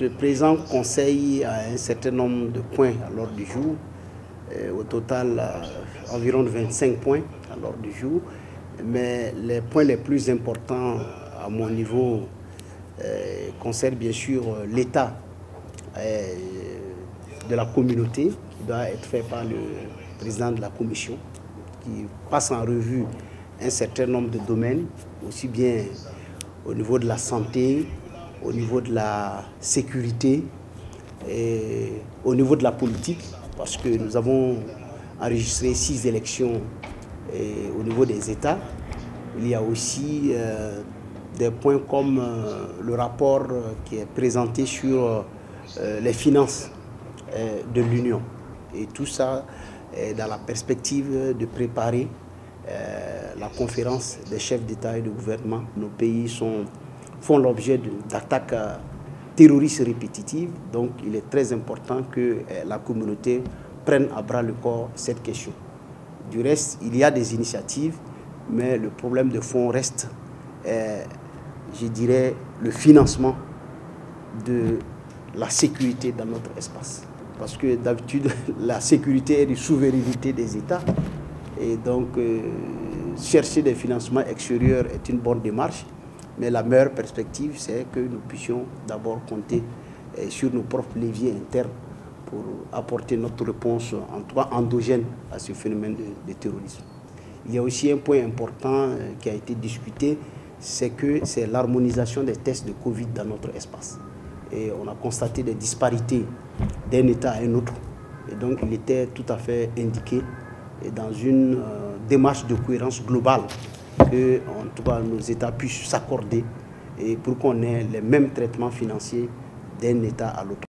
Ce présent conseil a un certain nombre de points à l'ordre du jour. Au total, environ 25 points à l'ordre du jour. Mais les points les plus importants à mon niveau concernent bien sûr l'état de la communauté qui doit être fait par le président de la commission, qui passe en revue un certain nombre de domaines, aussi bien au niveau de la santé, au niveau de la sécurité et au niveau de la politique, parce que nous avons enregistré 6 élections au niveau des États. Il y a aussi des points comme le rapport qui est présenté sur les finances de l'Union. Et tout ça est dans la perspective de préparer la conférence des chefs d'État et de gouvernement. Nos pays font l'objet d'attaques terroristes répétitives, donc il est très important que la communauté prenne à bras le corps cette question. Du reste, il y a des initiatives, mais le problème de fond reste, je dirais, le financement de la sécurité dans notre espace. Parce que d'habitude, la sécurité est une souveraineté des États. Et donc, chercher des financements extérieurs est une bonne démarche. Mais la meilleure perspective, c'est que nous puissions d'abord compter sur nos propres leviers internes pour apporter notre réponse, en tout cas endogène, à ce phénomène de terrorisme. Il y a aussi un point important qui a été discuté, c'est l'harmonisation des tests de Covid dans notre espace. Et on a constaté des disparités d'un État à un autre. Et donc, il était tout à fait indiqué, et dans une démarche de cohérence globale, que en tout cas, nos États puissent s'accorder et pour qu'on ait les mêmes traitements financiers d'un État à l'autre.